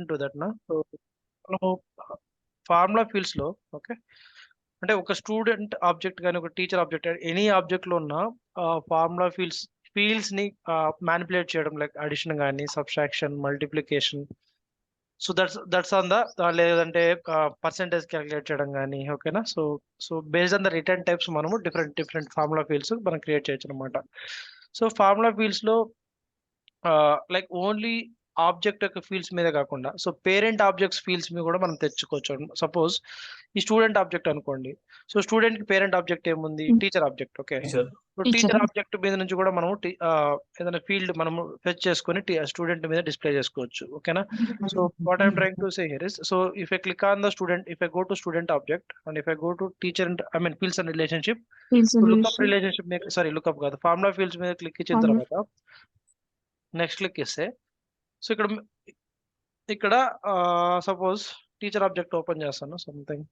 into that na. So మనము formula fields లో okay అంటే ఒక స్టూడెంట్ ఆబ్జెక్ట్ కానీ ఒక టీచర్ ఆబ్జెక్ట్ ఎనీ ఆబ్జెక్ట్ లో ఉన్న ఫార్ములా ఫీల్డ్స్ ని మ్యానిపులేట్ చేయడం లైక్ అడిషన్ కానీ subtraction multiplication so that's on the లేదంటే పర్సెంటేజ్ క్యాలిక్యులేట్ చేయడం కానీ ఓకేనా so based on the return types మనము డిఫరెంట్ ఫార్ములా ఫీల్డ్స్ మనం క్రియేట్ చేయొచ్చు అనమాట. సో ఫార్ములా ఫీల్డ్స్ లో లైక్ ఓన్లీ ఆబ్జెక్ట్ యొక్క ఫీల్డ్స్ మీద కాకుండా సో పేరెంట్ ఆబ్జెక్ట్స్ ఫీల్డ్స్ మీద కూడా మనం తెచ్చుకోవచ్చు. సపోజ్ ఈ స్టూడెంట్ ఆబ్జెక్ట్ అనుకోండి, సో స్టూడెంట్ కి పేరెంట్ ఆబ్జెక్ట్ ఏముంది, teacher object. Okay, so teacher object మీద నుంచి కూడా మనము ఏదైనా ఫీల్డ్ మనము ఫెచ్ చేసుకొని స్టూడెంట్ మీద డిస్ప్లే చేసుకోవచ్చు. ఓకేనా, so what I'm trying to say here is, so if I click on the student, if I go to student object and if I go to teacher and I mean fields and relationship, lookup relationship మీద sorry lookup కాదు formula fields మీద click ఇచ్చిన తర్వాత next click ఇస్తే so ఇక్కడ suppose teacher object open చేస్తాను something.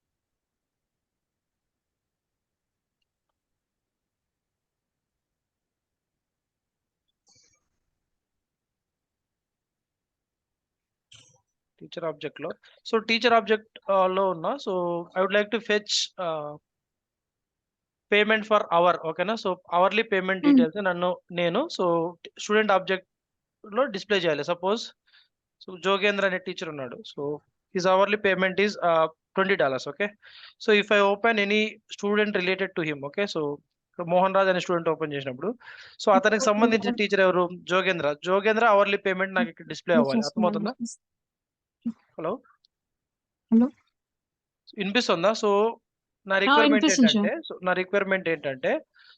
Teacher object లో so teacher object లో ఉన్న so I would like to fetch payment for hour. ఓకేనా, సో అవర్లీ పేమెంట్ డీటెయిల్స్ నేను సో స్టూడెంట్ ఆబ్జెక్ట్ లో డిస్ప్లే చేయాలి. సపోజ్ సో జోగేంద్ర అనే టీచర్ ఉన్నాడు, so his hourly payment is $20. Okay, so if I open any student related to him, okay, so Mohan Raj అనే student open చేసినప్పుడు so అతనికి సంబంధించిన teacher ఎవరు, జోగేంద్ర అవర్లీ పేమెంట్ నాకు ఇక్కడ డిస్ప్లే అవ్వాలి. అర్థమవుతుందా? హలో వినిపిస్తుందా? సో నా రిక్వైర్మెంట్ ఏంటంటే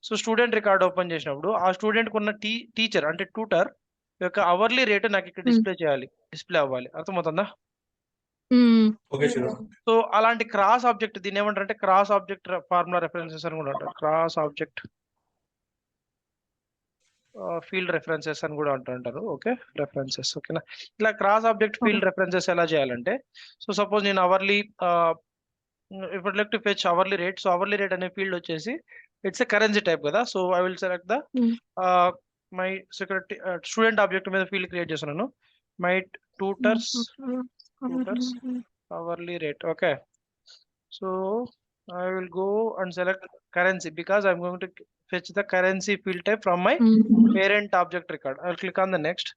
సో స్టూడెంట్ రికార్డ్ ఓపెన్ చేసినప్పుడు ఆ స్టూడెంట్ కున్న టీచర్ అంటే ట్యూటర్ యొక్క అవర్లీ రేట్ నాకు ఇక్కడ డిస్ప్లే అవ్వాలి. అర్థమవుతుందా? సో అలాంటి క్రాస్ ఆబ్జెక్ట్ దీన్ని ఏమంటారు అంటే క్రాస్ ఆబ్జెక్ట్ ఫార్ములా రెఫరెన్సెస్ అని కూడా అంటారు. క్రాస్ ఆబ్జెక్ట్ ఫీల్డ్ రెఫరెన్సెస్ అని కూడా అంటారు. Okay, references. ఓకేనా, ఇలా క్రాస్ ఆబ్జెక్ట్ ఫీల్డ్ రెఫరెన్సెస్ ఎలా చేయాలంటే సో సపోజ్ నేను అవర్లీ ఇప్పుడు లెక్ to fetch hourly rate, so hourly rate అనే ఫీల్డ్ వచ్చేసి ఇట్స్ ఎ కరెన్సీ టైప్ కదా, so I will select the my security student object మీద ఫీల్డ్ క్రియేట్ చేస్తున్నాను, my tutors hourly rate. Okay, so I will go and select currency because I'm going to fetch the currency field type from my parent object record. I'll click on the next.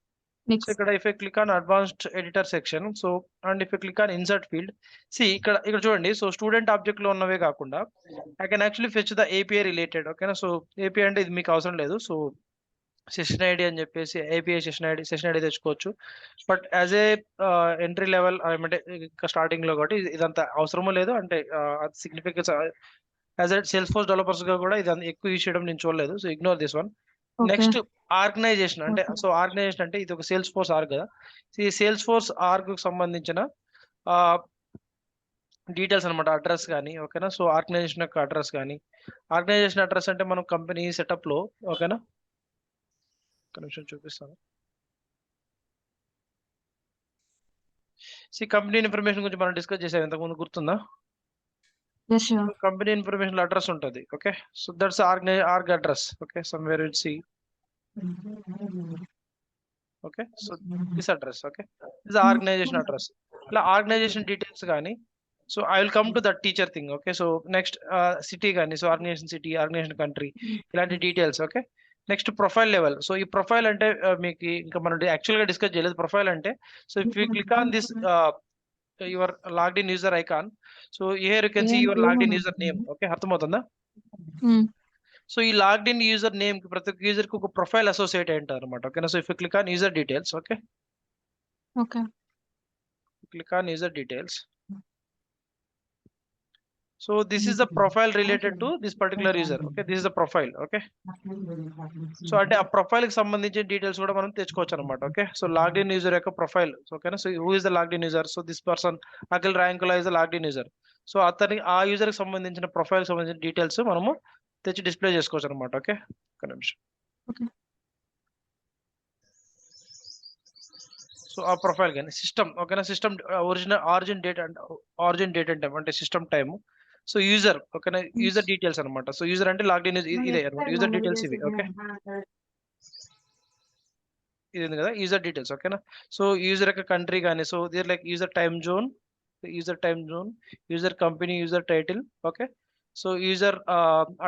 So if I click on advanced editor section, so and if I click on insert field, see ఇక్కడ చూడండి, so student object లో ఉన్నవే కాకుండా I can actually fetch the API related. ఓకేనా, so API అంటే ఇది మీకు అవసరం లేదు, సో సెషన్ ఐడి అని చెప్పేసి ఏపీఐ సెషన్ ఐడి తెచ్చుకోవచ్చు. But as a entry level అంటే ఇంకా స్టార్టింగ్ లో కాబట్టి ఇదంతా అవసరమూ లేదు, అంటే అది significance as a sales force developers గా కూడా ఇది ఎక్కువ యూజ్ చేయడం నేను చూడలేదు, so ignore this one. Next organization అంటే సో ఆర్గనైజేషన్ అంటే ఇది ఒక సేల్స్ ఫోర్స్ ఆర్గ్ కదా, ఈ సేల్స్ ఫోర్స్ ఆర్గ్ కు సంబంధించిన డీటెయిల్స్ అనమాట, అడ్రస్ కానీ. ఓకేనా, సో ఆర్గనైజేషన్ యొక్క అడ్రస్ కానీ, ఆర్గనైజేషన్ అడ్రస్ అంటే మనం కంపెనీ సెటప్ లో. ఓకేనా, కనెక్షన్ చూపిస్తాను. కంపెనీ ఇన్ఫర్మేషన్ గురించి మనం డిస్కస్ చేసాం ఇంతకుముందు, గుర్తుందా? కంపెనీ ఇన్ఫర్మేషన్ అడ్రస్ ఉంటుంది. Okay, so that's org address. Okay, somewhere will see. Okay, so this address. Okay, this organisation address. ఇలా ఆర్గనైజేషన్ డీటెయిల్స్ కానీ so I will come to that teacher thing. Okay, so next city కానీ, so organisation city, organisation country, ఇలాంటి details. Okay, next profile level. So ఈ profile అంటే మీకు ఇంకా మనం actual గా డిస్కస్ చేయలేదు. ప్రొఫైల్ అంటే so if you click on this your logged in user icon, so here you can see your logged in user name. Okay, అర్థమవుతుందా? So ఈ లాగ్డ్ ఇన్ యూజర్ నేమ్ కి ప్రతి ఒక్క యూజర్ కి ఒక ప్రొఫైల్ అసోసియేట్ అయి ఉంటారు అనమాట. ఓకేనా, so if you click on user details. Okay, click on user details. So this is the profile related to this particular user. Okay, this is the profile. Okay, so అంటే ఆ profile కి సంబంధించిన details కూడా మనం తెచ్చుకోవచ్చు అనమాట. Okay, so logged in user యొక్క profile. ఓకేనా, so who is the logged in user, so this person Akhil ర్యాంకులా is the logged in user. So అతని ఆ యూజర్ కి సంబంధించిన ప్రొఫైల్ సంబంధించిన డీటెయిల్స్ మనము తెచ్చి డిస్ప్లే చేసుకోవచ్చు అనమాట. ఓకే, ఒక నిమిషం. సో ఆ ప్రొఫైల్ కానీ సిస్టమ్. ఓకేనా, system origin date and time అంటే సిస్టమ్ టైమ్. So user. ఓకేనా, యూజర్ డీటెయిల్స్ అనమాట. సో యూజర్ అంటే లాగ్డ్ ఇన్ ఇదే అనమాట, యూజర్ డీటెయిల్స్ ఇవి. ఓకే, ఇది ఉంది కదా యూజర్ డీటెయిల్స్ ఓకేనా. సో యూజర్ యొక్క కంట్రీ కానీ so there like user time zone, user company, user title. Okay, so user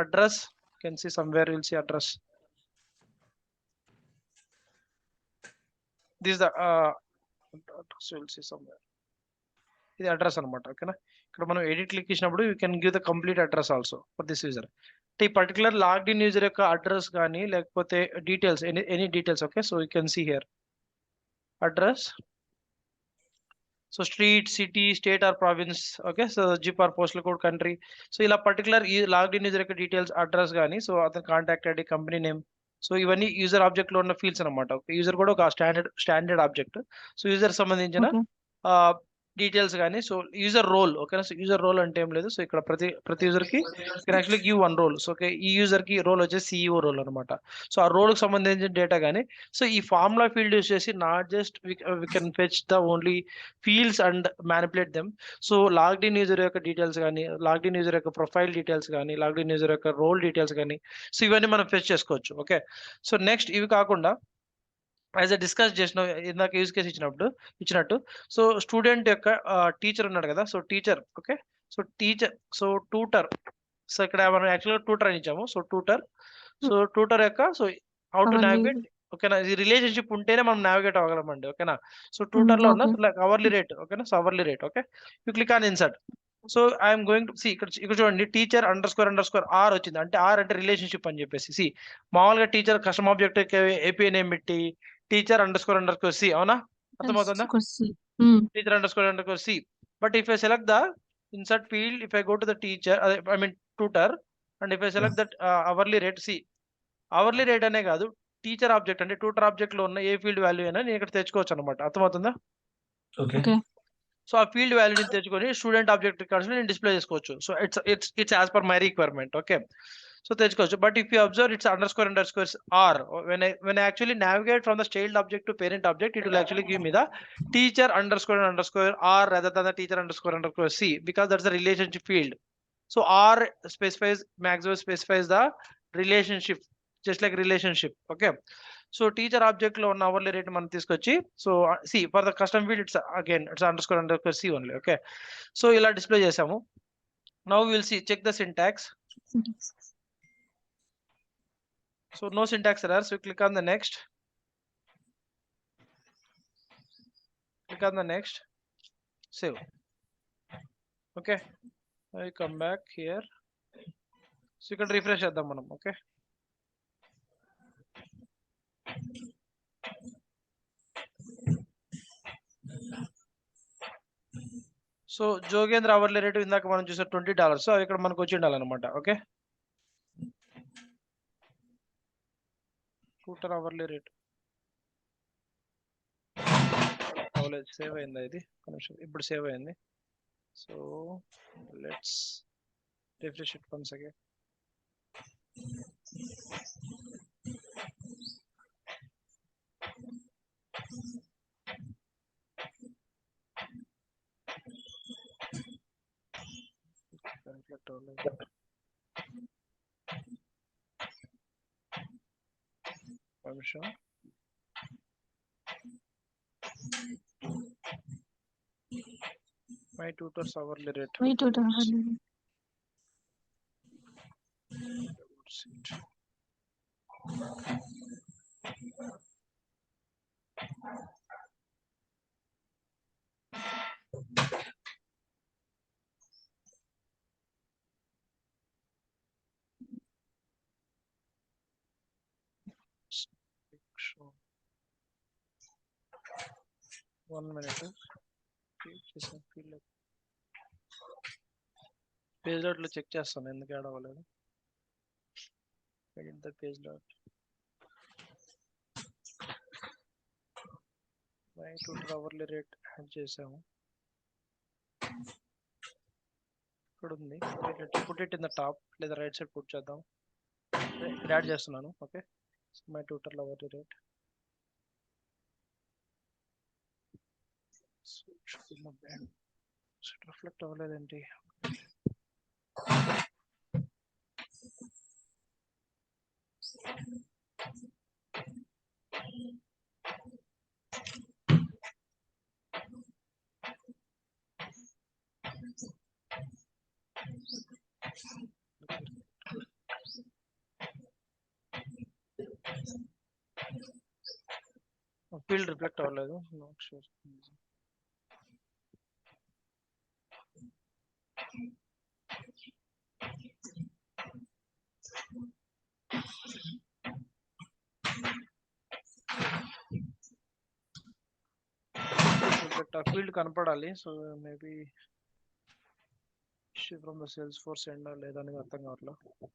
address, can see somewhere will see address. This the address will see somewhere. ఇది address అనమాట ఓకేనా. ఇక్కడ మనం edit click చేసినప్పుడు you can give the complete address also for this user. ఈ particular logged in user యొక్క address కానీ లేకపోతే details any details. Okay, so you can see here address. So street, city, state or province. Okay, so zip or postal code, country. So ఇలా particular ఈ logged in user యొక్క details, address కానీ so అతని contact ID, company name. So ఇవన్నీ user object లో ఉన్న fields అనమాట. User కూడా ఒక స్టాండర్డ్ ఆబ్జెక్ట్. సో యూజర్ సంబంధించిన డీటెయిల్స్ కానీ సో యూజర్ రోల్. ఓకేనా, సో యూజర్ రోల్ అంటే ఏం లేదు. సో ఇక్కడ ప్రతి యూజర్ కి actually give one role. So okay, ఈ యూజర్ కి రోల్ వచ్చేసి సిఇఓ రోల్ అనమాట. సో ఆ రోల్ కి సంబంధించిన డేటా కానీ సో ఈ ఫార్ములా ఫీల్డ్ యూస్ చేసి not just we can fetch the only fields and manipulate them. So logged in user యొక్క డీటెయిల్స్ కానీ, లాగ్డ్ ఇన్ యూజర్ యొక్క ప్రొఫైల్ డీటెయిల్స్ కానీ, లాగ్డ్ ఇన్ యూజర్ యొక్క రోల్ డీటెయిల్స్ కానీ so ఇవన్నీ మనం ఫెచ్ చేసుకోవచ్చు. ఓకే, సో నెక్స్ట్ ఇవి కాకుండా యాజ్ అ డిస్కస్ చేసిన ఇందాక యూజ్ కేసు ఇచ్చినట్టు సో స్టూడెంట్ యొక్క టీచర్ ఉన్నాడు కదా. So teacher. Okay, so teacher, so tutor. So ఇక్కడ మనం యాక్చువల్గా ట్యూటర్ అని ఇచ్చాము. సో ట్యూటర్ యొక్క సో హౌ టు నావిగేట్. ఓకేనా, ఈ రిలేషన్షిప్ ఉంటేనే మనం నావిగేట్ అవ్వగలమండి. ఓకేనా, సో ట్యూటర్ లో ఉన్న అవర్లీ రేట్. ఓకేనా, so hourly rate. Okay, you click on insert. So I'm going to see ఇక్కడ చూడండి టీచర్ __ ఆర్ వచ్చింది. అంటే ఆర్ అంటే రిలేషన్షిప్ అని చెప్పేసి. సి మామూలుగా teacher custom object API name పెట్టి టీచర్ __ సి. అవునా, అర్థమవుతుందా? Teacher __ c. But if I select the insert field, if I go to the teacher, I mean tutor, and if I select that hourly rate. See hourly rate అనే కాదు, teacher object అంటే tutor object లో ఉన్న ఏ field value అయినా నేను ఇక్కడ తెచ్చుకోవచ్చు అనమాట. అర్థమవుతుందా? సో ఆ ఫీల్డ్ వాల్యూని తెచ్చుకొని స్టూడెంట్ ఆబ్జెక్ట్ రికార్డ్స్ నేను డిస్ప్లే చేసుకోవచ్చు. So it's as per my requirement. Okay, so తెచ్చుకోవచ్చు. But if you observe it's __ ఆర్. when I actually navigate from the child object to parent object, it will actually give me the teacher __ r rather than the teacher __ c, because that's the relationship field. So r maximum specifies the relationship, just like relationship. Okay, so teacher object లో ఉన్న hourly rate మనం తీసుకొచ్చి so c for the custom field it's __ c only. Okay, so ఇలా display చేసాము. Now will see check the syntax. So no syntax errors. We click on the next. Save. Okay, I come back here. So ఇక్కడ refresh చేద్దాం మనం. Okay, so Jogendra hourly rate ఇందాక మనం చూసే $20. So ఇక్కడ మనకు వచ్చి ఉండాలన్నమాట. ఓకే, ట్యూటర్ అవర్లీ రేట్ అవ్వలేదు, సేవ్ అయిందా ఇది? ఇప్పుడు సేవ్ అయింది. So let's refresh it once again. Permission. My tutor's hourly rate. Show. 1 minute. Page lot లో చెక్ చేస్తాను ఎందుకు యాడ్ అవ్వలేదు. Page lot my tutor hourly rate add చేసాము. ఇక్కడ ఉంది, put it in the top లేదా రైట్ సైడ్ పుట్ చేద్దాం. Add చేస్తున్నాను. Okay, my tutor hourly rate. Reflect అవ్వలేదేంటి? ఫీల్డ్ రిఫ్లెక్ట్ అవ్వలేదు. Not sure. రిఫ్లెక్ట్ ఆ ఫీల్డ్ కనపడాలి. So maybe issue from the Salesforce end లేదనేది అర్థం కావట్లేదు.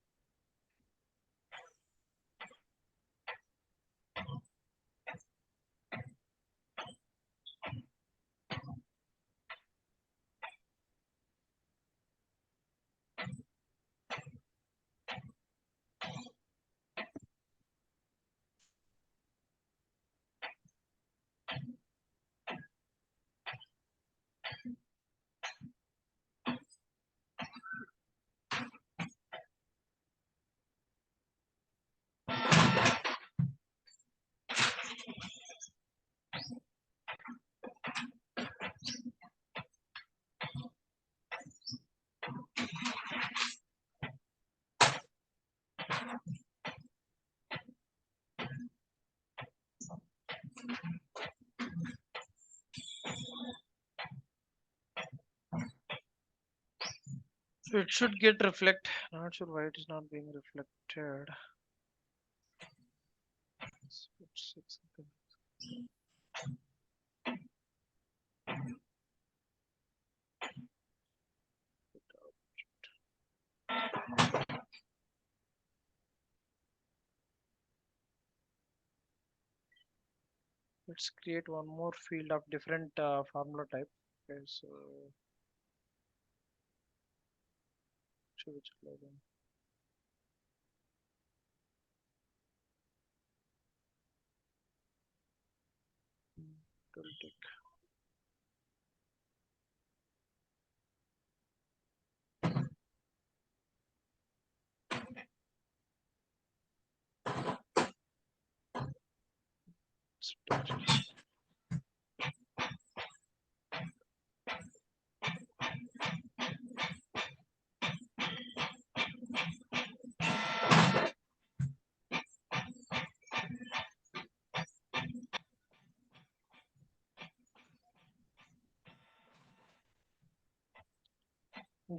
So it should get reflect. Not sure why it is not being reflected. Let's create one more field of different formula type. Okay, so which login? It will take.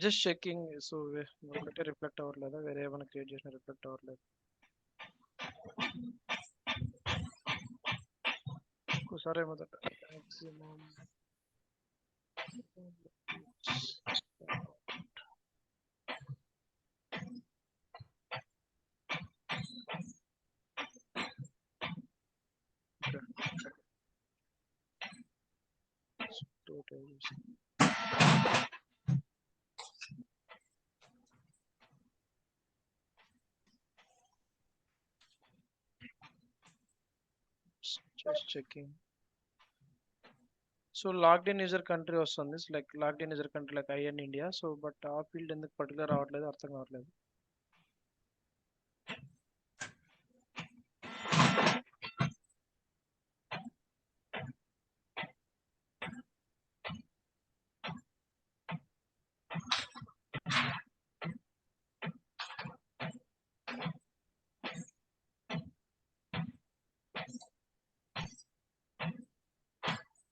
Just checking. So ఒకటే reflect అవ్వట్లేదా, వేరే ఏమైనా create చేసిన reflect అవ్వట్లేదు. ఒకసారి ఏమవుతుంది maximum just checking. So logged in user country వస్తుంది, like logged in user country like I and India. So but ఆ field ఎందుకు పర్టికులర్ రావట్లేదు, అర్థం కావట్లేదు.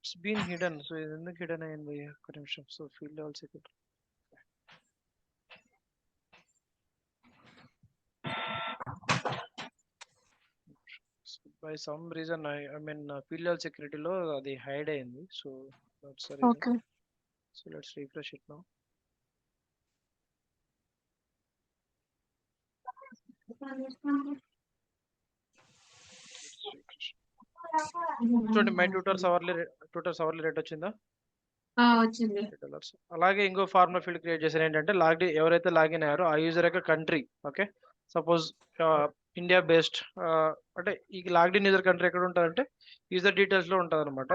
It's been hidden. So ఇది ఎందుకు హిడెన్ అయింది, ఒక్క నిమిషం. So field also by some reason I mean filial security లో అది హైడ్ అయింది. So that's the reason. Okay. So let's refresh it now. చూడండి, మై ట్యూటర్స్ అవర్లీ రేట్ వచ్చిందా, వచ్చింది. $3. అలాగే ఇంకో ఫార్ములా ఫీల్డ్ క్రియేట్ చేశారు. ఏంటంటే ఎవరైతే లాగిన్ అయ్యారో ఆ యూజర్ యొక్క country. Okay, suppose India based, అంటే ఈ లాగ్డ్ ఇన్ యూజర్ కంట్రీ ఎక్కడ ఉంటుందంటే యూజర్ డీటెయిల్స్ లో ఉంటుంది అనమాట.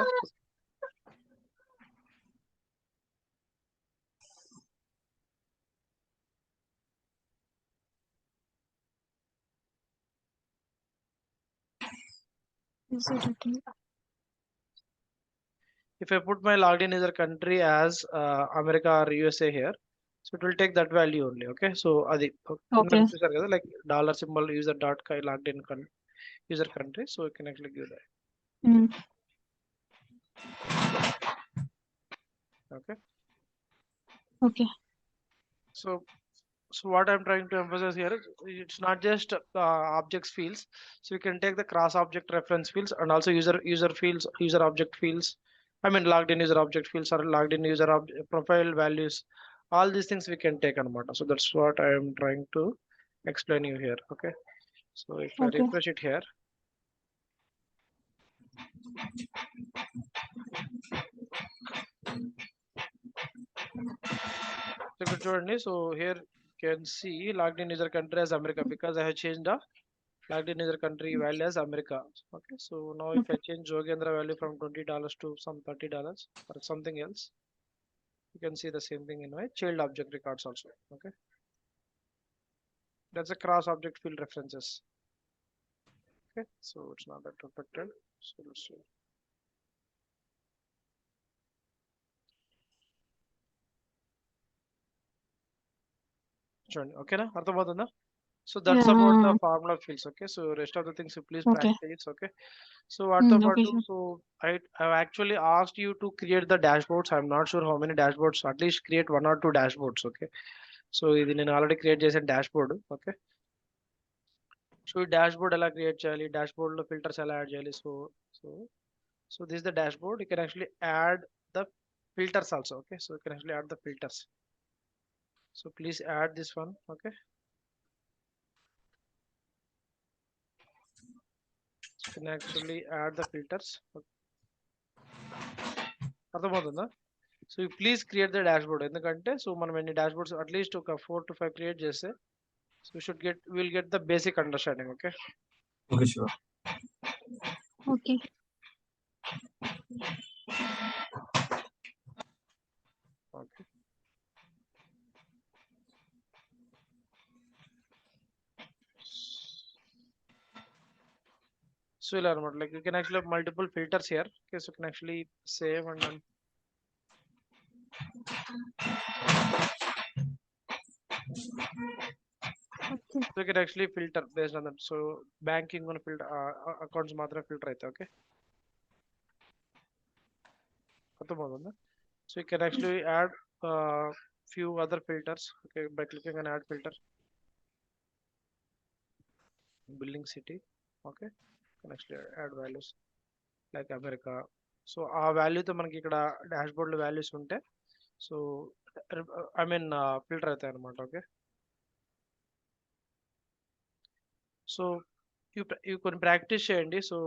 If I put my logged in user country as America or USA here, so it will take that value only. Okay, so adi Okay. చూసారు కదా, like dollar symbol user dot logged in user country, so you can actually give that. Okay. Okay. So what I'm trying to emphasize here, it's not just objects fields. So you can take the cross object reference fields and also user fields, user object fields. I mean logged in user object fields or logged in user profile values. All these things we can take anamata. So that's what I am trying to explain you here. Okay. So if I Okay. refresh it here, so ఇక్కడ చూడండి. So here you can see logged in user country as America because I have changed the logged in user country value as America. Okay, so now if I Okay. change Jogendra value from $20 to some $30 or something else, you can see the same thing in my child object records also. Okay, that's a cross object field references. Okay, so it's not that affected. So let's see. చూడండి ఓకేనా అర్థమవుతుందా? So that's about the formula fields. Okay, so rest of the things you please Okay. practice. Okay, so వాటితో Okay, పాటు sir. so I've actually asked you to create the dashboards. I'm not sure how many dashboards. At least create 1 or 2 dashboards. Okay, so ఇది నేను already create చేసిన dashboard. Okay, so ఈ dashboard ఎలా create చేయాలి, dashboard లో filters ఎలా add చేయాలి. So so so this the dashboard. You can actually add the filters also. Okay, so you can actually add the filters. So please add this one. Okay, so you can actually add the filters. అర్థమవుతుందా? So you please create the dashboard. ఎందుకంటే so మనం ఎన్ని dashboards at least ఒక 4 to 5 create చేస్తే so will get the basic understanding. Okay. Okay, sure. Okay. Okay, so ఇలా అనమాట. Like you can actually multiple filters here. Okay, so can actually save and Okay. so you can actually filter based on that. So banking on filter accounts మాత్రమే filter అయితే. Okay, అర్థమవుతుందా? So you can actually add few other filters. Okay, by clicking on add filter, building city. Okay, you can actually add values like America. So ఆ వాల్యూతో మనకి ఇక్కడ dashboard లో values ఉంటే so I mean filter అవుతాయి అనమాట. Okay, so ఇవి కొన్ని practice చేయండి. సో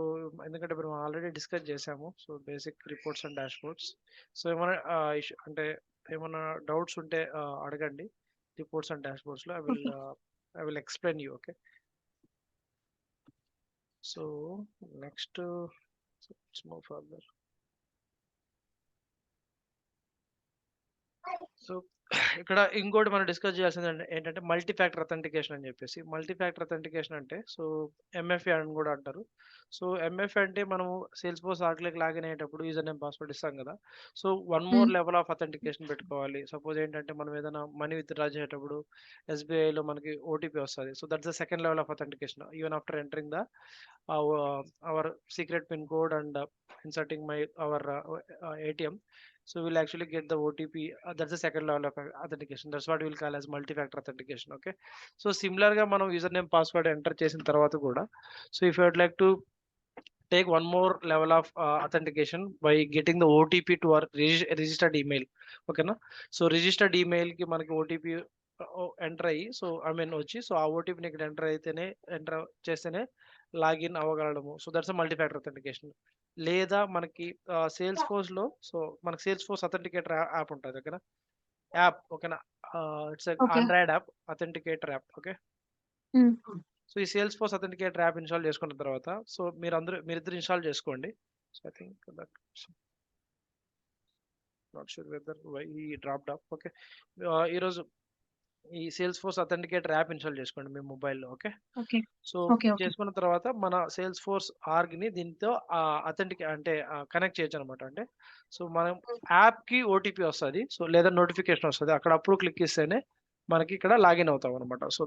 ఎందుకంటే మనం ఆల్రెడీ డిస్కస్ చేసాము. So basic reports and dashboards. So ఏమైనా అంటే ఏమైనా డౌట్స్ ఉంటే అడగండి రిపోర్ట్స్ అండ్ డాష్బోర్డ్స్ లో. I will explain you. Okay, so next let's move further. So ఇక్కడ ఇంకోటి మనం డిస్కస్ చేయాల్సింది ఏంటంటే మల్టీ ఫ్యాక్టర్ అథెంటికేషన్ అని చెప్పేసి. మల్టీ ఫ్యాక్టర్ అథెంటికేషన్ అంటే సో ఎంఎఫ్ఏ అని కూడా అంటారు. సో ఎంఎఫ్ఏ అంటే మనము సేల్స్ ఫోర్స్ ఆర్క్లోకి లాగిన్ అయ్యేటప్పుడు యూజర్ నేమ్ పాస్వర్డ్ ఇస్తాం కదా. So one more level of authentication పెట్టుకోవాలి. సపోజ్ ఏంటంటే మనం ఏదైనా మనీ విత్డ్రా చేసేటప్పుడు ఎస్బీఐలో మనకి ఓటీపీ వస్తుంది. So that's the second level of authentication. Even after entering the our secret pin code and inserting our ATM, so we'll actually get the OTP. That's the second level of authentication. That's what we'll call as multi-factor authentication. Okay, so similar ga మనం username password enter చేసిన తర్వాత కూడా, so if you would like to take one more level of authentication by getting the OTP to our registered email. Okay na, so registered email ki manaki OTP enter అయ్యి so I mean వచ్చి so ఆ ఓటీపీని ఇక్కడ enter చేస్తేనే login అవ్వగలడము. So that's multi factor authentication. లేదా మనకి Salesforce లో సో మనకి సేల్స్ ఫోర్స్ అథెంటికేటర్ యాప్ ఉంటుంది. ఓకేనా, యాప్. ఓకేనా, it's Android app, authenticator app. Okay, so ఈ Salesforce authenticator app install చేసుకున్న తర్వాత సో మీరిద్దరు ఇన్స్టాల్ చేసుకోండి. So I think that not sure whether why dropped off. Okay, ఈరోజు ఈ Salesforce authenticator app install చేసుకోండి మీ మొబైల్లో. ఓకే, సో చేసుకున్న తర్వాత మన సేల్స్ ఫోర్స్ ఆర్గ్ ని దీంతో అంటే కనెక్ట్ చేయొచ్చు అనమాట. అంటే సో మనం యాప్ కి ఓటీపీ వస్తుంది, సో లేదా నోటిఫికేషన్ వస్తుంది. అక్కడ అప్రూవ్ క్లిక్ ఇస్తేనే మనకి ఇక్కడ లాగిన్ అవుతాం అనమాట. సో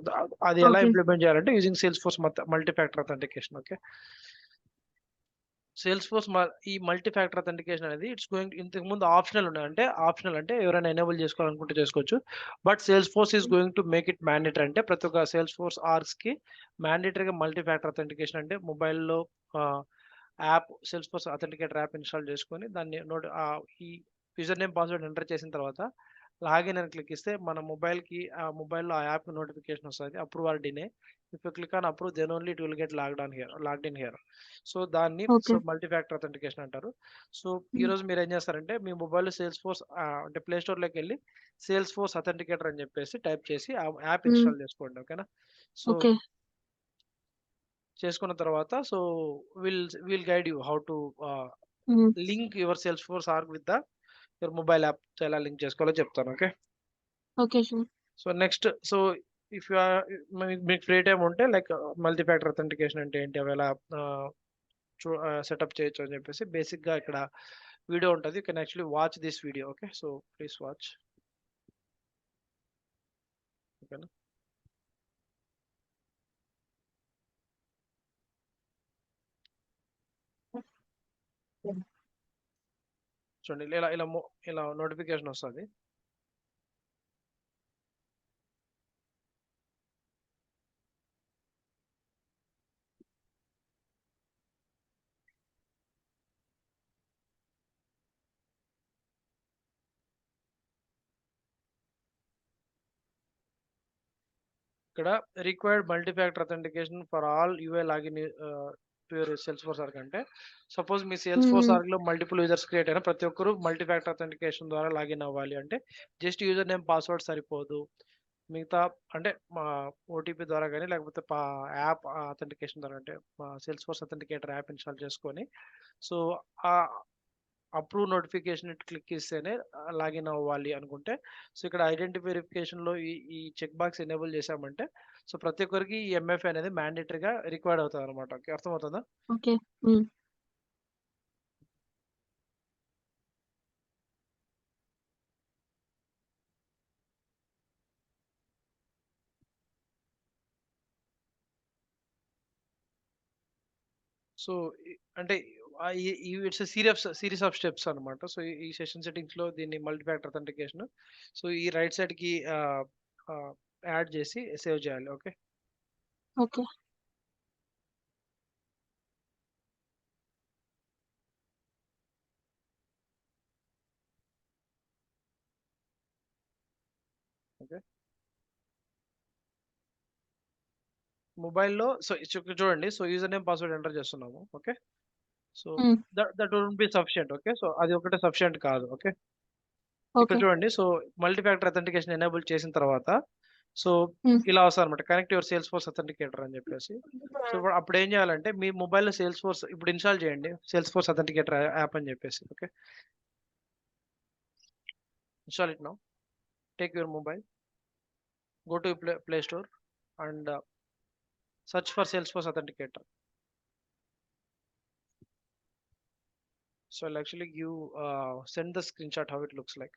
అది ఎలా ఇంప్లిమెంట్ చేయాలంటే using sales force multi factor authentication. Okay, sales force ఈ మల్టీ ఫ్యాక్టర్ అథెంటికేషన్ అనేది ఇట్స్ గోయింగ్ ఇంతకు ముందు ఆప్షనల్ ఉన్నాయి, అంటే ఆప్షనల్ అంటే ఎవరైనా ఎనేబుల్ చేసుకోవాలనుకుంటే చేసుకోవచ్చు. But sales force is going to make it mandatory, అంటే ప్రతి ఒక్క సేల్స్ ఫోర్స్ ఆర్క్స్ కి మ్యాండేటరీగా మల్టీ ఫ్యాక్టర్ అథెంటికేషన్, అంటే మొబైల్లో app sales force authenticator app install చేసుకొని దాన్ని ఈ యూజర్ నేమ్ పాస్వర్డ్ ఎంటర్ చేసిన తర్వాత లాగిన్ అని క్లిక్ ఇస్తే మన మొబైల్కి ఆ మొబైల్లో ఆ యాప్ నోటిఫికేషన్ వస్తుంది, approve or deny. If you click on approve then only it will get logged in here. So దాన్ని ఓకే. మల్టీ ఫ్యాక్టర్ అథెంటికేషన్ అంటారు. సో ఈ రోజు మీరు ఏం చేస్తారంటే మీ మొబైల్లో సేల్స్ ఫోర్స్ అంటే ప్లే స్టోర్లోకి వెళ్ళి సేల్స్ ఫోర్స్ అథెంటికేటర్ అని చెప్పేసి టైప్ చేసి ఆ యాప్ ఇన్స్టాల్ చేసుకోండి. ఓకేనా? So okay. చేసుకున్న తర్వాత so will guide you how to link your Salesforce arc with the your mobile app ఎలా లింక్ చేసుకోవాలో చెప్తాను. Okay? Okay. Sure. So next, so if you మీకు ఫ్రీ టైం ఉంటే like multi factor authentication అంటే ఏంటి, అవి ఎలా setup చేయొచ్చు అని చెప్పేసి బేసిక్గా ఇక్కడ వీడియో ఉంటుంది. You can actually watch this video. Okay, so please watch. ఓకేనా? చూడండి, ఇలా నోటిఫికేషన్ వస్తుంది. ఇక్కడ required multi factor authentication for all UI login to your Salesforce org, అంటే సపోజ్ మీ సేల్స్ ఫోర్స్ ఆర్క్ లో మల్టిపుల్ యూజర్స్ క్రియేట్ అయినా ప్రతి ఒక్కరు మల్టీ ఫ్యాక్టర్ అథెంటికేషన్ ద్వారా లాగిన్ అవ్వాలి. అంటే జస్ట్ యూజర్ నేమ్ పాస్వర్డ్ సరిపోదు, మిగతా అంటే మా ఓటీపీ ద్వారా కానీ లేకపోతే యాప్ అథెంటికేషన్ ద్వారా, అంటే sales force authenticator app install చేసుకొని సో ఆ అప్రూవ్ నోటిఫికేషన్ క్లిక్ ఇస్తేనే లాగిన్ అవ్వాలి అనుకుంటే, సో ఇక్కడ ఐడెంటిటీ వెరిఫికేషన్లో ఈ చెక్ బాక్స్ ఎనేబుల్ చేసామంటే సో ప్రతి ఒక్కరికి ఈ ఎంఎఫ్ అనేది మ్యాండేటరీగా రిక్వైర్డ్ అవుతుంది అనమాట. అర్థమవుతుందా? ఓకే. సో అంటే ఇట్స్ సిరీస్ ఆఫ్ స్టెప్స్ అనమాట. సో ఈ సెషన్ సెట్టింగ్స్ లో దీన్ని మల్టీ ఫ్యాక్టర్ అథెంటికేషన్ సో ఈ రైట్ సైడ్ కి యాడ్ చేసి సేవ్ చేయాలి. ఓకే? ఓకే. ఓకే, మొబైల్లో సో చూడండి, so user name password enter చేస్తున్నాము. Okay, so that will be sufficient. Okay, so అది ఒకటే సఫిషియంట్ కాదు. ఓకే, ఇక్కడ ఓకే. చూడండి, so multi factor authentication enable చేసిన తర్వాత సో ఇలా వస్తుంది అనమాట, connect your Salesforce authenticator అని చెప్పేసి. సో అప్పుడు ఏం చేయాలంటే మీ మొబైల్లో సేల్స్ ఫోర్స్ ఇప్పుడు ఇన్స్టాల్ చేయండి, సేల్స్ ఫోర్స్ అథెంటికేటర్ యాప్ అని చెప్పేసి. Okay, install it now. Take your mobile, go to Play Store and search for Salesforce Authenticator. So I'll actually give send the screenshot how it looks like.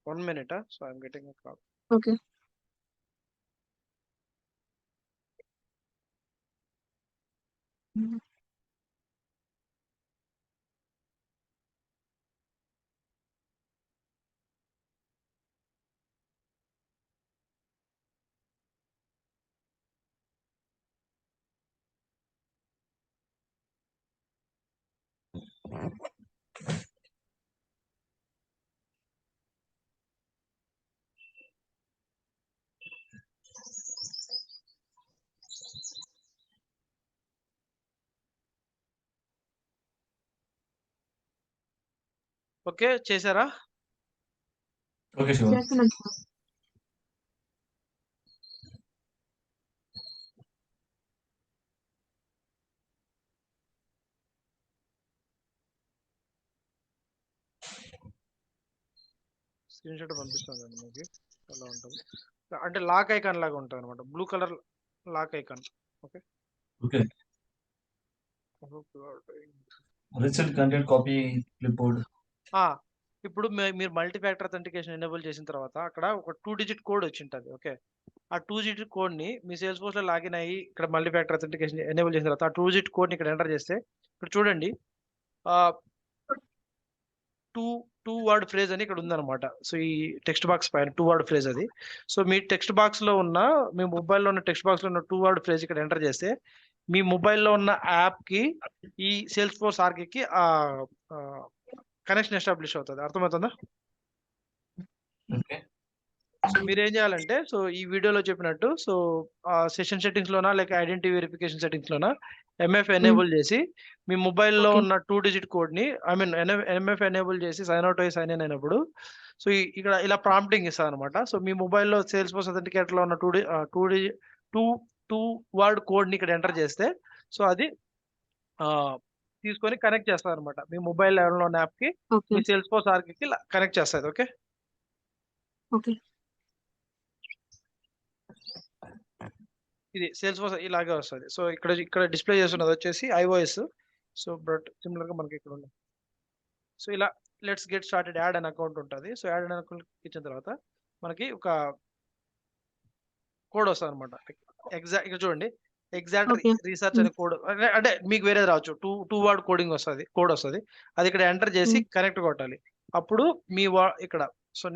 1 minute, so I'm getting a call. Okay. Okay చేశారా? Okay Shiva. చేస్తున్నాను sir. Screen shot పంపిస్తాను మీకు, ఎలా ఉంటుంది అంటే lock icon లాగా ఉంటుంది అనమాట, blue colour lock icon. Okay, okay. Recent content copy clipboard. ఇప్పుడు మీరు మల్టీ ఫ్యాక్టర్ అథెంటికేషన్ ఎనేబుల్ చేసిన తర్వాత అక్కడ ఒక 2 డిజిట్ కోడ్ వచ్చింటది. ఓకే. ఆ 2 డిజిట్ కోడ్‌ని మీ సేల్స్‌ఫోర్స్‌లో లాగిన్ అయ్యి ఇక్కడ మల్టీ ఫ్యాక్టర్ అథెంటికేషన్ ఎనేబుల్ చేసిన తర్వాత ఆ 2 డిజిట్ కోడ్‌ని ఇక్కడ ఎంటర్ చేస్తే ఇక్కడ చూడండి ఆహ్, 2 వర్డ్ ఫ్రేజ్ అని ఇక్కడ ఉందన్నమాట. సో, ఈ టెక్స్ట్ బాక్స్ పైన 2 వర్డ్ ఫ్రేజ్ అది. సో, మీ టెక్స్ట్ బాక్స్‌లో ఉన్న మీ మొబైల్‌లో ఉన్న టెక్స్ట్ బాక్స్‌లో ఉన్న 2 వర్డ్ ఫ్రేజ్ ఇక్కడ ఎంటర్ చేస్తే మీ మొబైల్‌లో ఉన్న యాప్‌కి ఈ సేల్స్‌ఫోర్స్ ఆర్గ్‌కి ఆహ్, కనెక్షన్ ఎస్టాబ్లిష్ అవుతది. అర్థమవుతుందా? ఓకే. సో మీరేం చేయాలంటే ఈ వీడియోలో చెప్పినట్టు సెషన్ సెట్టింగ్స్‌లోనా లేక ఐడెంటిటీ వెరిఫికేషన్ సెట్టింగ్స్‌లోనా ఎంఎఫ్ ఎనేబుల్ చేసి మీ మొబైల్‌లో ఓకే. ఉన్న 2 డిజిట్ కోడ్‌ని ఐ మీన్ ఎంఎఫ్ ఎనేబుల్ చేసి సైన్ అవుట్ అయ్యి సైన్ ఇన్ అయినప్పుడు ఇక్కడ ఇలా ప్రాంప్టింగ్ ఇస్తదనమాట. సో మీ మొబైల్‌లో సేల్స్‌ఫోర్స్ అథెంటికేటర్‌లో ఉన్న 2 2 వర్డ్ కోడ్‌ని ఇక్కడ ఎంటర్ చేస్తే అది ఆహ్, తీసుకొని కనెక్ట్ చేస్తదనమాట. మీ మొబైల్ ఎవరిలో ఉన్న యాప్‌కి ఓకే. మీ సేల్స్‌ఫోర్స్ ఆర్గ్‌కి కనెక్ట్ చేస్తది. ఓకే. ఓకే. ఇది సేల్స్‌ఫోర్స్ ఇలాగే వస్తది. సో, ఇక్కడ డిస్‌ప్లే చేస్తున్నది వచ్చేసి ఐఓఎస్. సో, బట్ సిమిలర్‌గా మనకి ఇక్కడ ఉంది. సో, ఇలా let's get started add an account ఉంటది. సో, యాడ్ అన్ అకౌంట్ ఇచ్చిన తర్వాత మనకి ఒక కోడ్ వస్తదనమాట. ఇక్కడ చూడండి. Exact okay. రీసెర్చ్ అనే కోడ్ అంటే మీకు వేరేది రావచ్చు. 2 వర్డ్ కోడింగ్ వస్తది. కోడ్ వస్తది. అది ఇక్కడ ఎంటర్ చేసి కనెక్ట్ కొట్టాలి. అప్పుడు మీ ఇక్కడ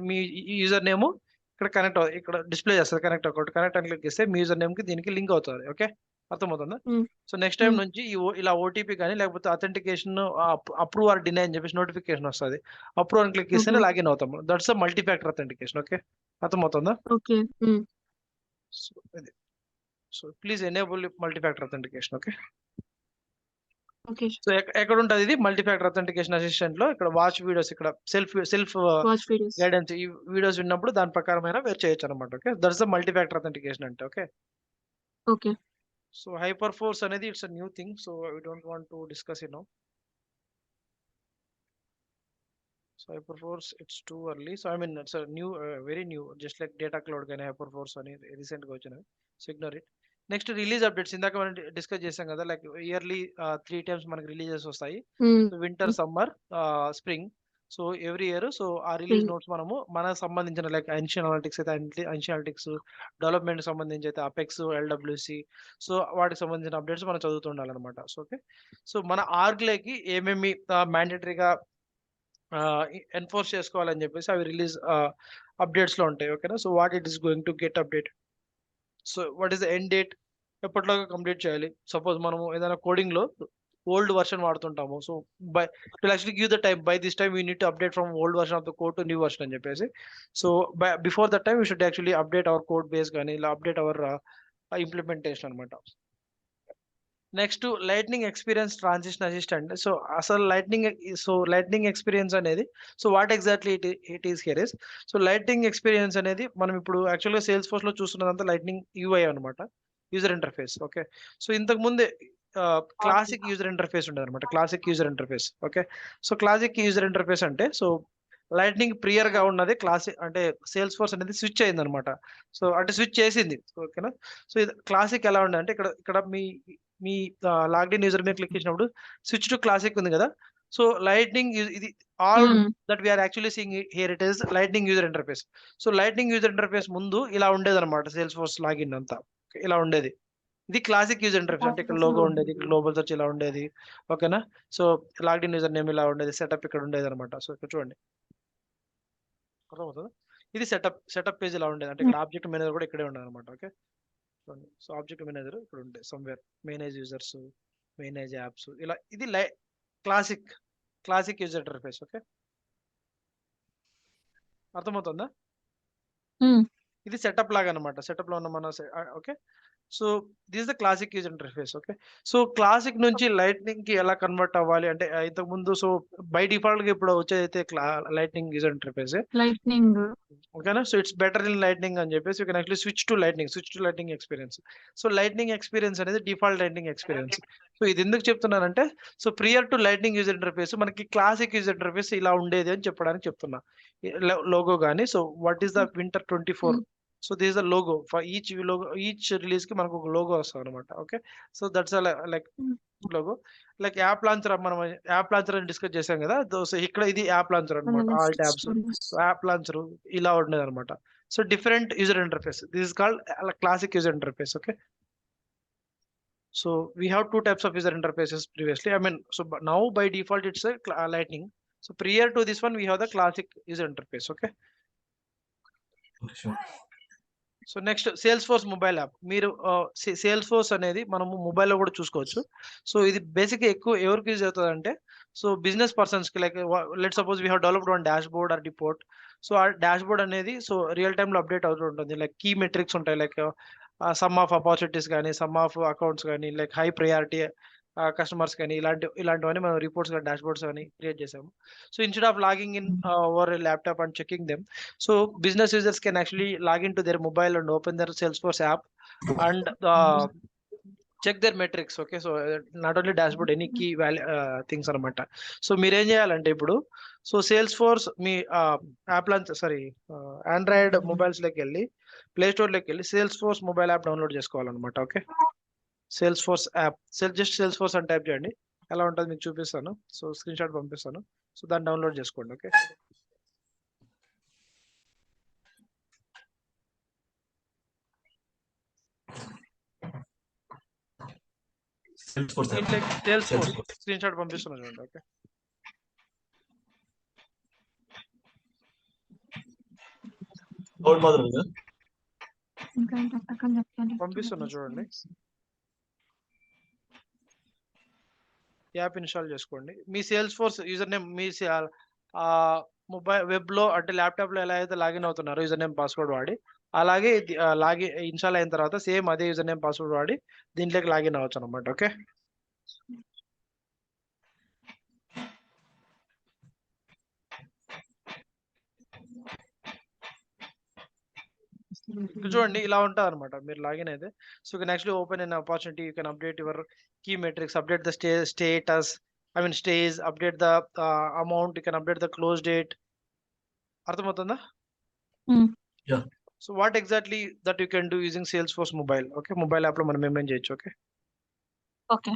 మీ యూజర్ నేమ్ ఇక్కడ ఇక్కడ డిస్‌ప్లే చేస్తది కనెక్ట్ అకౌంట్. కనెక్ట్ అని క్లిక్ చేస్తే మీ యూజర్ నేమ్‌కి దీనికి లింక్ అవుతది. ఓకే. అర్థమవుతుందా? సో, నెక్స్ట్ టైమ్ నుంచి ఇలా ఓటీపీ గాని లేకపోతే అథెంటికేషన్ అప్రూవ్ ఆర్ డినై అని చెప్పేసి నోటిఫికేషన్ వస్తది. అప్రూవ్ అని క్లిక్ చేస్తేనే లాగిన్ అవుతాం. That's multi factor authentication. Okay. అర్థమవుతుందా? ఓకే. సో, ఇది. So, please enable multi factor authentication. Okay. Okay. So, ఎక్కడ ఉంటది ఇది మల్టీ ఫ్యాక్టర్ అథెంటికేషన్ అసిస్టెంట్‌లో ఇక్కడ వాచ్ వీడియోస్ ఇక్కడ సెల్ఫ్ వాచ్ వీడియోస్. గైడెన్స్ ఈ వీడియోస్ విన్నప్పుడు దాని ప్రకారమైన మీరు చేయొచ్చనమాట. Okay. That's the multi factor authentication అంటే. Okay. Okay. So, hyper force అనేది it's a new thing. So, we don't want to discuss now. So, hyper force it's too early. So, I mean it's new very new just like data cloud గాని hyper force అని రీసెంట్‌గా వచ్చినవి. So, ignore it. Next release updates ఇందాక మనం discuss చేసాం కదా! Like yearly 3 times మనకి releases వస్తాయి. So, winter, summer, spring. So, every year ఆ రిలీజ్ నోట్స్ మనము మనకు సంబంధించిన లైక్ ఎన్షియన్ అనలిటిక్స్ అయితే ఎన్షియన్ అనలిటిక్స్, డెవలప్‌మెంట్‌కి సంబంధించి అయితే అపెక్స్, ఎల్‌డబ్ల్యూసీ వాటికి సంబంధించిన అప్డేట్స్ మనం చదువుతూ ఉండాలన్నమాట. So, okay. సో, మన ఆర్గ్‌లోకి ఏమేమి మ్యాండేటరీగా ఎన్ఫోర్స్ చేసుకోవాలని చెప్పేసి అవి రిలీజ్ అప్డేట్స్‌లో ఉంటాయి. ఓకేనా. So, what it is going to get update. So, what is the end date ఎప్పటిలోగా కంప్లీట్ చేయాలి. సపోజ్ మనము ఏదైనా కోడింగ్‌లో ఓల్డ్ వెర్షన్ వాడుతుంటాము. So, it will actually give the time by this time you need to update from old version of the code to new version అని చెప్పేసి. So, before that time you should actually update our code base గాని ఇలా update our implementation అనమాట. Next lightning experience transition assistant. So, అసలు lightning experience అనేది what exactly it is here is lightning experience అనేది మనం ఇప్పుడు యాక్చువల్‌గా సేల్స్‌ఫోర్స్‌లో చూస్తున్నదంతా లైట్నింగ్ యూఐ అనమాట. User interface. ఓకే. సో, ఇంతకు ముందే క్లాసిక్ యూజర్ ఇంటర్ఫేస్ ఉండేదన్నమాట. Classic user interface. Okay. So, classic user interface అంటే లైట్నింగ్ ప్రియర్‌గా ఉన్నది క్లాసిక్ అంటే సేల్స్‌ఫోర్స్ అనేది స్విచ్ అయిందన్నమాట. సో, అంటే స్విచ్ చేసింది. ఓకేనా. సో, ఇది క్లాసిక్ ఎలా ఉండంటే ఇక్కడ ఇక్కడ మీ మీ లాగ్‌ఇన్ యూజర్ మీద క్లిక్ చేసినప్పుడు స్విచ్ టు క్లాసిక్ ఉంది కదా! సో, లైట్నింగ్ ఇది all that we are actually seeing here it is lightning user interface. So, lightning user interface ముందు ఇలా ఉండేదన్నమాట సేల్స్‌ఫోర్స్ లాగిన్ అంతా. ఇలా ఉండేది. ఇది క్లాసిక్ యూజర్ ఇంటర్ఫేస్ అంటే ఇక్కడ లోగో ఉండేది. ఇక్కడ గ్లోబల్ సెర్చ్ ఇలా ఉండేది. ఓకేనా. సో, లాగ్‌ఇన్ యూజర్ నేమ్ ఇలా ఉండేది. సెటప్ ఇక్కడ ఉండేదన్నమాట. సో, ఇక్కడ చూడండి. అర్థమవుతుందా? ఇది సెటప్ పేజ్ ఇలా ఉండేది. అంటే ఇక్కడ ఆబ్జెక్ట్ మేనేజర్ కూడా ఇక్కడే ఉండేదన్నమాట. ఓకే. చూడండి. సో, ఆబ్జెక్ట్ మేనేజర్ ఇక్కడ ఉండే somewhere manage users, manage apps ఇలా ఇది క్లాసిక్ యూజర్ ఇంటర్ఫేస్. ఓకే. అర్థమవుతుందా? ఇది సెటప్ లాగా అన్నమాట. సెటప్‌లో ఉన్న మన okay. So, this is the classic user interface. Okay. So, classic నుంచి లైట్నింగ్‌కి ఎలా కన్వర్ట్ అవ్వాలి అంటే ఇంతకుముందు బై డిఫాల్ట్‌గా ఇప్పుడు వచ్చేదైతే లైట్నింగ్ యూజర్ ఇంటర్ఫేసే. లైట్నింగ్. ఓకేనా. So, it's better in lightning అని చెప్పేసి you can actually switch to lightning experience. So, lightning experience అనేది డిఫాల్ట్ లైట్నింగ్ ఎక్స్‌పీరియన్స్. సో, ఇది ఎందుకు చెప్తున్నానంటే prior to lightning user interface మనకి క్లాసిక్ యూజర్ ఇంటర్ఫేస్ ఇలా ఉండేది అని చెప్పడానికి చెప్తున్నా. లోగో గాని. So, what is the winter 24 So this is the logo for each logo, each release ki manaku logo vastadi anamata. Okay, so that's a like logo. Like app launcher మనం app launcher అని discuss చేసాం కదా, so ఇక్కడ ఇది app launcher అనమాట. All tabs app launcher ఇలా ఉండేది అనమాట. So different user interface, this is called classic user interface. Okay, so we have two types of user interfaces previously. I mean, so now by default it's a lightning. So prior to this one we have the classic user interface. Okay, Okay, sure. So next sales force mobile app. మీరు sales force అనేది మనము మొబైల్లో కూడా చూసుకోవచ్చు. So ఇది బేసిక్గా ఎక్కువ ఎవరికి యూజ్ అవుతుంది అంటే, సో బిజినెస్ పర్సన్స్కి like let suppose we have developed one dashboard or report. So ఆ డాష్ బోర్డ్ అనేది సో రియల్ టైంలో అప్డేట్ అవుతూ ఉంటుంది. లైక్ కీ మెట్రిక్స్ ఉంటాయి, లైక్ సమ్ ఆఫ్ ఆపర్చునిటీస్ కానీ, సమ్ ఆఫ్ అకౌంట్స్ కానీ, లైక్ హై ప్రయారిటీ కస్టమర్స్ కానీ, ఇలాంటివన్నీ మనం రిపోర్ట్స్ కానీ డాష్ బోర్డ్స్ కానీ క్రియేట్ చేసాము. So instead of logging in over laptop and checking them, so business users can actually log into their mobile and open their Salesforce app and check their metrics. Okay, so not only dashboard, any key value things anamata. So మీరు ఏం చేయాలంటే ఇప్పుడు, so Salesforce మీ app launch Android mobiles లోకి వెళ్ళి play store లోకి వెళ్ళి Salesforce mobile app download చేసుకోవాలన్నమాట. Okay, Salesforce app, just Salesforce అని టైప్ చేయండి, ఎలా ఉంటుంది మీకు చూపిస్తాను. సో స్క్రీన్ షాట్ పంపిస్తాను, సో దాన్ని డౌన్లోడ్ చేసుకోండి. Okay, Salesforce app. దీంట్లో Salesforce Salesforce. Screenshot పంపిస్తున్నా చూడండి. ఓకే, Cloud మాత్రం ఉందా? పంపిస్తున్నా చూడండి. యాప్ ఇన్స్టాల్ చేసుకోండి. మీ సేల్స్ ఫోర్స్ యూజర్ నేమ్, మీ మొబైల్ వెబ్ లో అంటే ల్యాప్టాప్ లో ఎలా అయితే లాగిన్ అవుతున్నారు యూజర్ నేమ్ పాస్వర్డ్ వాడి, అలాగే లాగిన్ ఇన్స్టాల్ అయిన తర్వాత సేమ్ అదే యూజర్ నేమ్ పాస్వర్డ్ వాడి దీంట్లోకి లాగిన్ అవ్వచ్చు అనమాట. ఓకే, చూడండి ఇలా ఉంటుంది అనమాట. మీరు లాగిన్ అయితే so you can actually open an opportunity, you can update your key metrics, update the status, I mean stage, update the amount, you can update the close date. అర్థమవుతుందా? Yeah. So what exactly that you can do using Salesforce mobile. Okay, mobile app లో మనం ఏమేం చేయొచ్చు. Okay, okay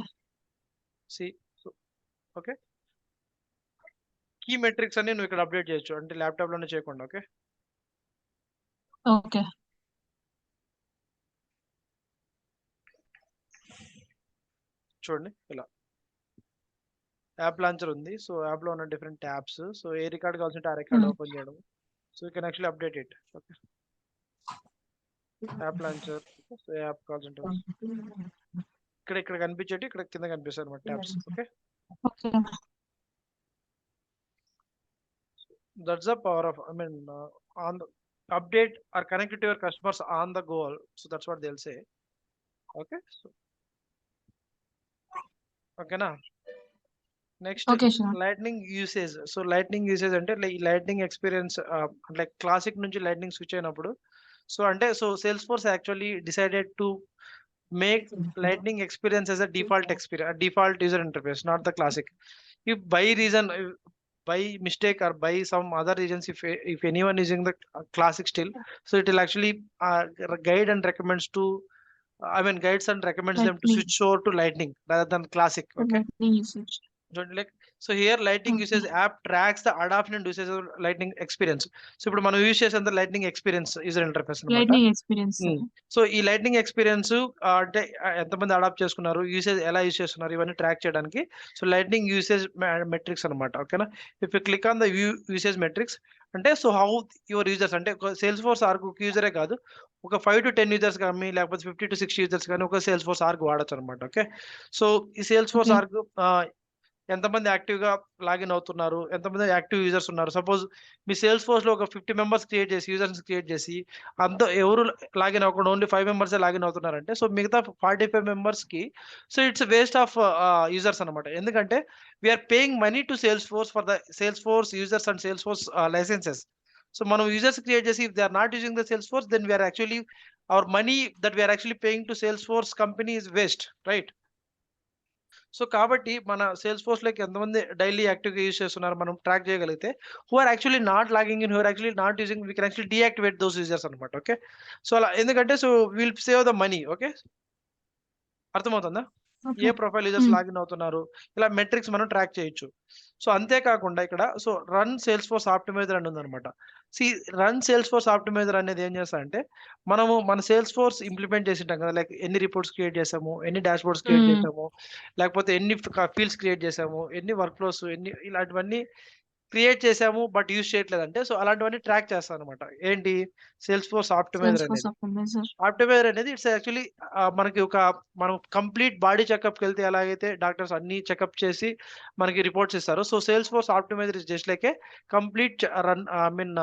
okay, key metrics అన్ని నువ్వు ఇక్కడ update చేయొచ్చు, అంటే ల్యాప్టాప్ లోనే చేయకుండా. ఓకే, ఓకే చూడండి ఇలా యాప్ లాంచర్ ఉంది. సో యాప్ లో ఉన్న డిఫరెంట్ ట్యాబ్స్, సో ఏ రికార్డ్ కావాల్సింటే ఆ రికార్డ్ ఓపెన్ చేయడం. So you can actually update it. Okay, app launcher, so app కావాల్సింటే ఇక్కడ కనిపించేటి ఇక్కడ కింద కనిపిస్తాయి అన్నమాట tabs. Okay, okay that's the power of, I mean, on the update or connect to your customers on the goal. So that's what they'll say. Okay, so okay na. Next, Okay, sure. lightning usage. So lightning usage అంటే lightning experience, like classic నుంచి lightning switch అయినప్పుడు, so అంటే so Salesforce actually decided to make lightning experience as a default experience, a default user interface, not the classic. If by reason, by mistake or by some other reasons, if anyone using the classic still, so it will actually guide and recommends to, I mean guides and recommends them to Lightning. switch over to lightning rather than classic. Okay, Lightning usage. like so here lightning Okay. usage app tracks the adoption and usage of lightning experience. So ఇప్పుడు మనం use చేసేంత lightning experience user interface అన్నమాట. Lightning experience. So ఈ lightning experience అంటే ఎంతమంది adapt చేసుకున్నారు, usage ఎలా use చేస్తున్నారు, ఇవన్నీ ట్రాక్ చేయడానికి సో లైట్నింగ్ యూసేజ్ మెట్రిక్స్ అనమాట. ఓకేనా, if you click on the usage metrics అంటే సో హౌ యువర్ యూజర్స్, అంటే ఒక సేల్స్ ఫోర్స్ ఆర్గ్ ఒక యూజరే కాదు, ఒక 5 to 10 యూజర్స్ కానీ లేకపోతే 50 to 60 యూజర్స్ కానీ ఒక సేల్స్ ఫోర్స్ ఆర్గ్ వాడచ్చు అనమాట. ఓకే, సో ఈ సేల్స్ ఫోర్స్ Okay. ఆర్గ్ ఎంతమంది యాక్టివ్ గా లాగిన్ అవుతున్నారు, ఎంతమంది యాక్టివ్ యూజర్స్ ఉన్నారు. సపోజ్ మీ సేల్స్ ఫోర్స్ లో ఒక 50 మెంబర్స్ క్రియేట్ చేసి యూజర్స్ క్రియేట్ చేసి అంత ఎవరు లాగిన్ అవ్వకుండా ఓన్లీ 5 మెంబర్స్ లాగిన్ అవుతున్నారంటే సో మిగతా 45 మెంబర్స్ కి so it's waste of users అనమాట. ఎందుకంటే we're paying money to Salesforce for the Salesforce users and Salesforce licenses. So మనం యూజర్స్ క్రియేట్ చేసి if they are not using the Salesforce then we're actually our money that we're actually paying to Salesforce company is waste, right? So కాబట్టి మన sales ఫోర్స్లోకి ఎంతమంది daily యాక్టివ్గా use చేస్తున్నారు మనం track చేయగలిగితే, who are actually not logging in, who are actually not using, we can actually deactivate those users అనమాట. Okay, so అలా ఎందుకంటే so will save the money. Okay, అర్థమవుతుందా? ఏ ఓకే. ప్రొఫైల్ యూజర్స్ లాగిన్ అవుతున్నారు, ఇలా మెట్రిక్స్ మనం track చేయొచ్చు. So అంతేకాకుండా ఇక్కడ so run Salesforce optimizer అని ఉందన్నమాట. రన్ సేల్స్ ఫోర్స్ ఆప్టిమైజర్ అనేది ఏం చేస్తా అంటే, మనము మన సేల్స్ ఫోర్స్ ఇంప్లిమెంట్ చేసి ఉంటాం కదా, లైక్ ఎన్ని రిపోర్ట్స్ క్రియేట్ చేసాము, ఎన్ని డాష్ బోర్డ్స్ క్రియేట్ చేసాము, లేకపోతే ఎన్ని ఫీల్డ్స్ క్రియేట్ చేసాము, ఎన్ని వర్క్ ఫ్లోస్, ఎన్ని ఇలాంటివన్నీ క్రియేట్ చేసాము బట్ యూజ్ చేయట్లేదంటే, సో అలాంటివన్నీ ట్రాక్ చేస్తాను అనమాట. ఏంటి సేల్స్ ఫోర్స్ ఆప్టిమైజర్ Salesforce అనేది. optimizer. ఆప్టిమైజర్ అనేది ఇట్స్ యాక్చువల్లీ మనకి మనం కంప్లీట్ బాడీ చెకప్కి వెళ్తే ఎలాగైతే డాక్టర్స్ అన్ని చెకప్ చేసి మనకి రిపోర్ట్స్ ఇస్తారు, so Salesforce optimizer is just like a complete run I mean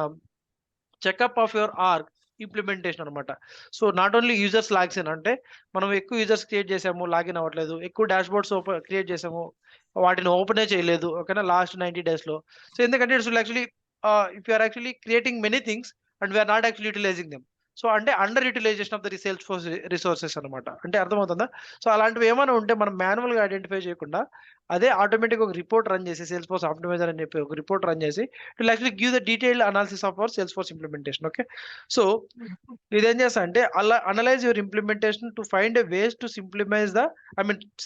checkup of your org implementation అనమాట. So not only users logs in, అంటే మనం ఎక్కువ యూజర్స్ క్రియేట్ చేసాము లాగిన్ అవ్వట్లేదు, ఎక్కువ డాష్ బోర్డ్స్ క్రియేట్ చేసాము వాటిని ఓపెనే చేయలేదు, ఓకేనా, లాస్ట్ 90 డేస్లో. సో ఎందుకంటే it's actually if you're actually creating many things and we're not actually utilizing them, so అంటే under utilization of the Salesforce resources అనమాట. అంటే అర్థమవుతుందా? సో అలాంటివి ఏమైనా ఉంటే మనం మాన్యువల్గా ఐడెంటిఫై చేయకుండా అదే ఆటోమేటిక్గా ఒక రిపోర్ట్ రన్ చేసి, సేల్స్ ఫోర్స్ ఆప్టిమైజర్ అని చెప్పి ఒక రిపోర్ట్ రన్ చేసి it will actually give the detailed analysis of our Salesforce implementation. Okay, so ఇదేం చేస్తా అంటే అలా analyze your implementation to find a ways to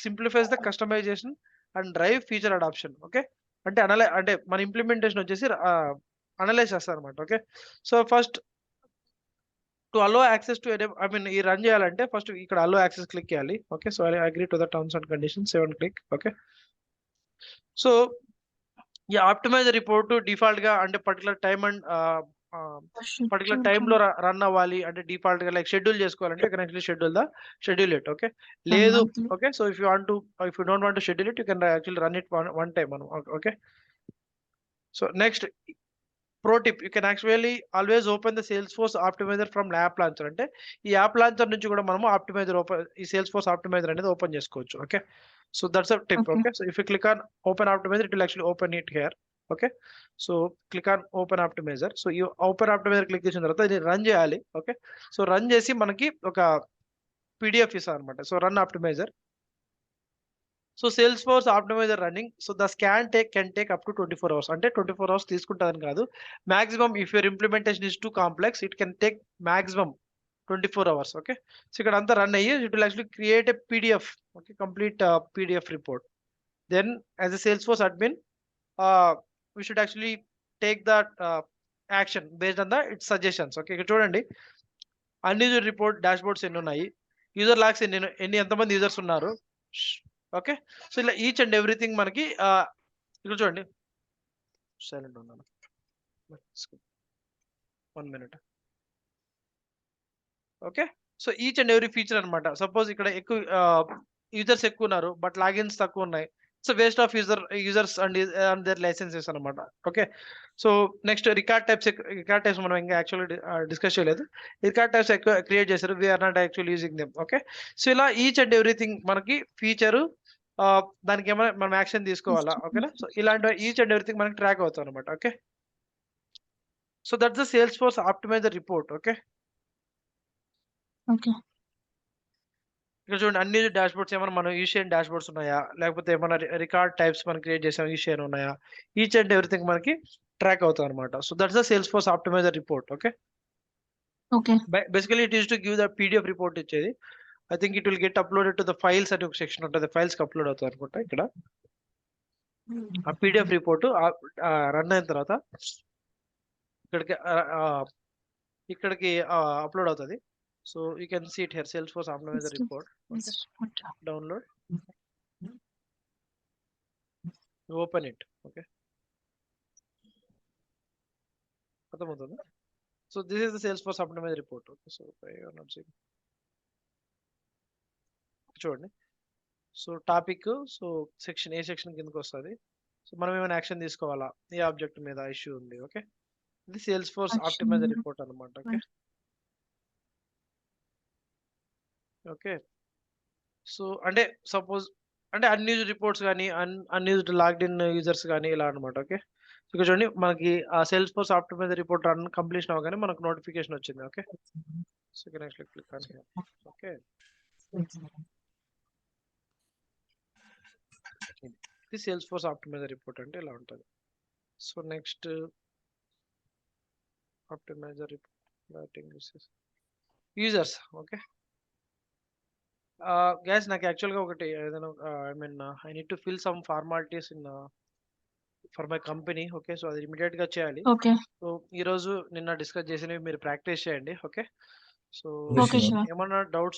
simplifies the customization and drive feature adoption. Okay, అంటే అంటే మన implementation వచ్చేసి అనలైజ్ చేస్తారు అనమాట. Okay, so first to allow access to ఈ రన్ చేయాలంటే ఫస్ట్ ఇక్కడ అలో యాక్సెస్ క్లిక్ చేయాలి. Okay, so I agree to the terms and conditions 7 click. Okay, so ఈ ఆప్టిమైజర్ రిపోర్ట్ డిఫాల్ట్ గా అంటే పర్టికులర్ టైమ్ అండ్ పర్టికులర్ టైంలో రన్ అవ్వాలి అంటే డిఫాల్ట్ గా లైక్ షెడ్యూల్ చేసుకోవాలంటే కరెక్ట్లీ షెడ్యూల్ ఇట్. ఓకే, లేదు Monthly. Okay, so if you don't want to schedule it you can actually run it one time మనం. Okay, so next pro tip, you can actually always open the Salesforce optimizer from app launcher. అంటే ఈ app launcher నుంచి కూడా మనము ఈ Salesforce optimizer అనేది open చేసుకోవచ్చు. Okay, so that's a tip. Okay. Okay, so if you click on open optimizer it will actually open it here. Okay, so click on open optimizer. So ఈ open optimizer click చేసిన తర్వాత ఇది run చేయాలి. Okay, so run చేసి మనకి ఒక PDF ఇస్తారు అనమాట. So run optimizer. So Salesforce optimizer running. So the can take up to 24 hours. అంటే 24 hours తీసుకుంటుందని కాదు, maximum if your implementation is too complex it can take maximum 24 hours. Okay, so ఇక్కడ అంతా run అయ్యి it will actually create a PDF. Okay, complete PDF report. Then as a Salesforce admin we should actually take that action based on the its suggestions. Okay, ఇక్కడ చూడండి అన్యూజర్ report dashboards ఎన్ని ఉన్నాయి, user logs ఎంతమంది users ఉన్నారు. Okay, so ఇలా each and everything మనకి ఇక్కడ చూడండి. సైలెంట్ ఉన్నాను, 1 minute. Okay, so each and every feature అనమాట. సపోజ్ ఇక్కడ ఎక్కువ యూజర్స్ ఎక్కువ ఉన్నారు బట్ లాగిన్స్ తక్కువ ఉన్నాయి, so waste of users and their licenses అనమాట. Okay, so next record types మనం ఇంకా యాక్చువల్లీ డిస్కస్ చేయలేదు. రికార్డ్ టైప్స్ ఎక్కువ క్రియేట్ చేశారు, we're not actually using them. Okay, so ఇలా ఈచ్ అండ్ ఎవ్రీథింగ్ మనకి ఫీచరు దానికి ఏమైనా మనం యాక్షన్ తీసుకోవాలా. ఓకేనా, సో ఇలాంటి ఈచ్ అండ్ ఎవ్రీథింగ్ మనకి ట్రాక్ అవుతాం అనమాట. Okay, so that's the Salesforce optimizer report. Okay, Okay. ఇక్కడ చూడండి అన్ని డాష్ బోర్డ్స్ ఏమైనా మనం యూజ్ చేయని డాష్ బోర్డ్స్ ఉన్నాయా, లేకపోతే ఏమైనా రికార్డ్ టైప్స్ మనం క్రియేట్ చేసాం యూజ్ చేయని ఉన్నాయా, ఈచ్ అండ్ ఎవ్రీథింగ్ మనకి ట్రాక్ అవుతాం అనమాట. So that's the Salesforce optimizer report. Okay, Okay. Basically it is to give the PDF report ఇచ్చేది. I think it will get uploaded to the files అని ఒక section ఉంటుంది, files కి upload అవుతుంది అనుకుంటా. ఇక్కడ ఆ పీడిఎఫ్ రిపోర్ట్ రన్ అయిన తర్వాత ఇక్కడికి అప్లోడ్ అవుతుంది. So you can see it here Salesforce optimizer report. Download, open it. Okay, అర్థమవుతుంది. So this is the Salesforce optimizer report. Okay, so చూడండి. సో టాపిక్, సో సెక్షన్ ఏ section కిందకి వస్తుంది. So మనం ఏమైనా action తీసుకోవాలా, ఏ object మీద ఇష్యూ ఉంది. ఓకే, ఇది సేల్స్ ఫోర్స్ ఆప్టిమైజర్ రిపోర్ట్ అనమాట. ఓకే, ఓకే, సో అంటే సపోజ్ అంటే అన్యూజ్డ్ రిపోర్ట్స్ కానీ అన్యూజ్డ్ లాగ్డ్ ఇన్ యూజర్స్ కానీ ఇలా అనమాట. ఓకే, ఇక్కడ చూడండి మనకి ఆ Salesforce optimizer report run completion అవగానే మనకు నోటిఫికేషన్ వచ్చింది. Okay, so next click on here. Okay, ఇది సేల్స్ ఫోర్స్ ఆప్టిమైజర్ రిపోర్ట్ అంటే ఇలా ఉంటుంది. So next optimizer reporting users. Okay guys నాకు యాక్చువల్గా ఒకటి ఏదైనా I mean I need to fill some formalities in for my company. Okay so అది ఇమీడియట్గా చేయాలి. ఓకే సో ఈరోజు నిన్న డిస్కస్ చేసినవి మీరు ప్రాక్టీస్ చేయండి. Okay so Okay, okay sure. Shiva ఏమన్నా డౌట్స్